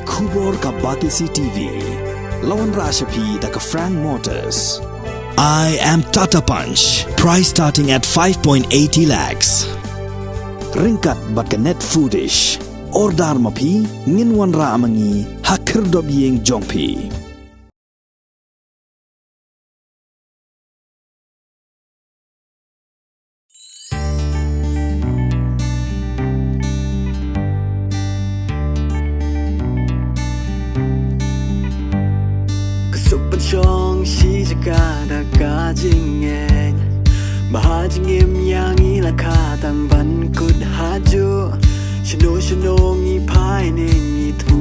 Kubor ka Batisi TV. Lawan Rashapi da ka Frank Motors. I am Tata Punch. Price starting at 5.80 lakhs. Ringkat bat ka net foodish. Ordar mapi ngin wan ra amangi hakir dob yeng jongpi. Chong shi jakada ka jingeh Maha jingim yang ila katang ban kud haju Shino ngi pai ngi tu